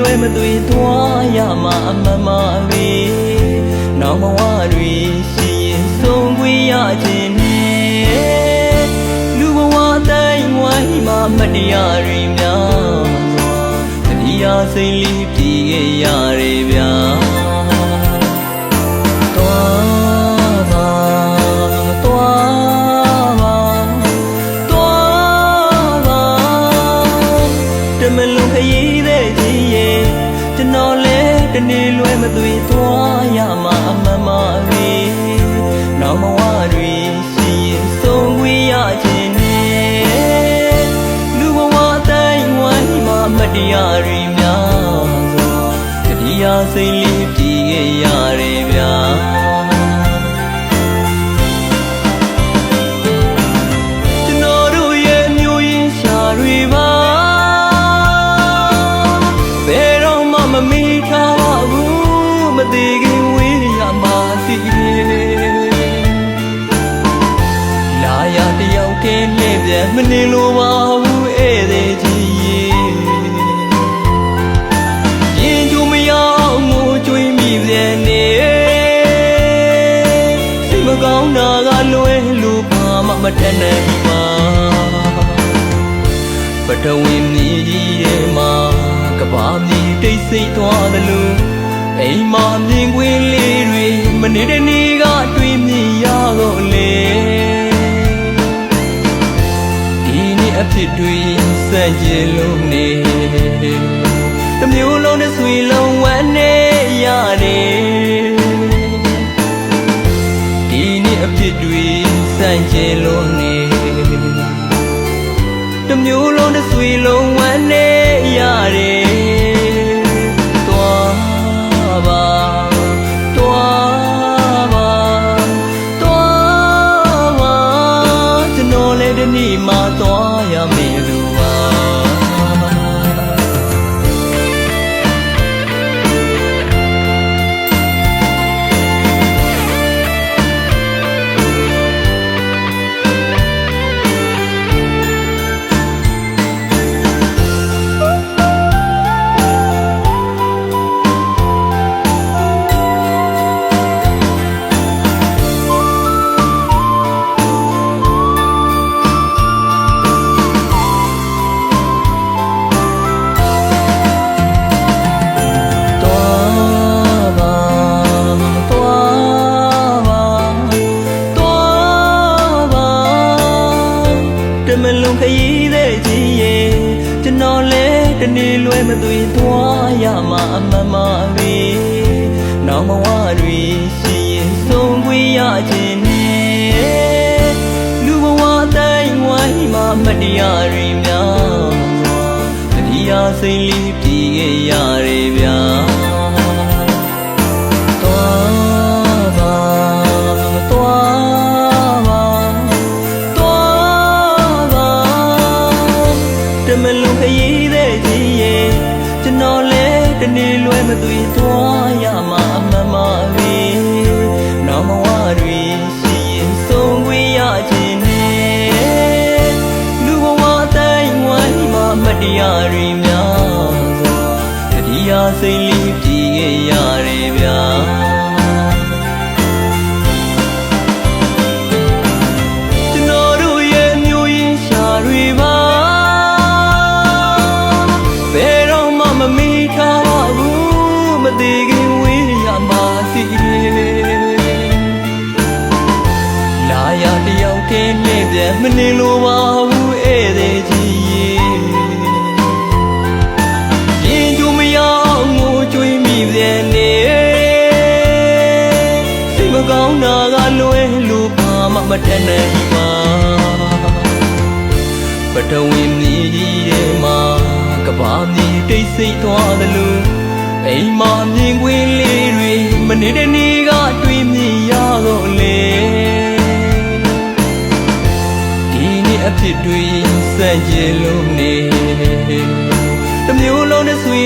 လွယ်မသွေသွားရမှာအမှန်ပါပဲနောက်ဘဝတွေရှိရင်ဆုံးခွင့်ရခြင်းနဲ့လူဘဝတိုင်းဝိုင်းမှာမတရားတွေများစွာတရားစိတ်လေးပြေခဲ့ရတယ်ဗျာတနေ့လွယ်မသွေသွားရမှာအမှန်ပါပဲနောက်ဘဝတွေရှိရင်ဆုံးခွင့်ရခြင်းနဲ့လူဘဝတိုင်းဝိုင်းမှာမတရားတွေများစွာတရားစိတ်လေးပြေခဲ့ရတယ်ဗျာကျွန်တော်တို့ရဲ့မျိုးရင်းရှာတွေပါဘယ်တော့မှမမေ့ထားမသေးခင်ဝေးရမှာတည်လာရတယောက်တည်းနဲ့ပြန်မနေလို့ပါဘူးဧည့်သည်ကြီးရင်ကျူမရောက်ငိုကြွေးမိပြန်နေစိတ်မကောင်းတာကလွယ်လို့ဘာမှမတတ်နိုင်ပါပထဝီမြေကြီးထဲမှာကဘာမြေတိတ်ဆိတ်သွားသလိုအိမ်မှာမြင်ကွင်းလေးတွေမနေတဲ့နေ့ကတွေ့မြင်ရတော့လေဒီနေ့အဖြစ်တွေစက်ကြလုံးနေတစ်မျိုးလုံးနဲ့ဆွေလုံးဝမ်းနေရတယ်ဒီနေ့အဖြစ်တွေစက်ကြလုံးနေတစ်မျိုးလုံးနဲ့ဆွေလုံးဝမ်းနေရတယ်ဒီနေ့မှသွားရမယ်လို့ပါမလုံးခရီးတဲ့ကြီးရဲ့ကျွန်တော်လဲတနေ့လွယ်မသွေသွားရမှာအမှန်ပါပဲနောက်ဘဝတွေရှိရင်ဆုံးခွင့်ရခြင်းနဲ့လူဘဝတိုင်းဝိုင်းမှာမတရားတွေများစွာတရားစိတ်လေးပြေခဲ့ရတယ်ဗျာမလုံးခရီးတဲ့ကြီးရဲ့ကျွန်တော်လဲတနေ့လွယ်မသွေသွားရမှာအမှန်ပါပဲနောက်ဘဝတွေရှိရင်ဆုံးခွင့်ရခြင်းနဲ့လူဘဝတိုင်းဝိုင်းမှာမတရားတွေများစွာတရားစိတ်လေးပြေခဲ့ရတယ်ဗျာကျွန်တော်တို့ရဲ့မျိုးရင်းရှာတွေပါမမေ့ထားပါဘူးမသေးခင်ဝေးရမှာတည်လာရတယောက်တည်းနဲ့ပြန်မနေလို့ပါဘူးဧည့်သည်ကြီးရင်ကျူမရောက်ငိုကြွေးမိပြန်နေစိတ်မကောင်းတာကလွယ်လို့ဘာမှမတတ်နိုင်ပါပထဝီမြေကြီးထဲမှာကဘာမြေတိတ်ဆိတ်သွားသလိုအိမ်မှာမြင်ကွင်းလေးတွေမနေတဲ့နေ့ကတွေ့မြင်ရတော့လေဒီနေ့အဖြစ်တွေစက်ကြလုံးနေတစ်မျိုးလုံးနဲ့ဆွေ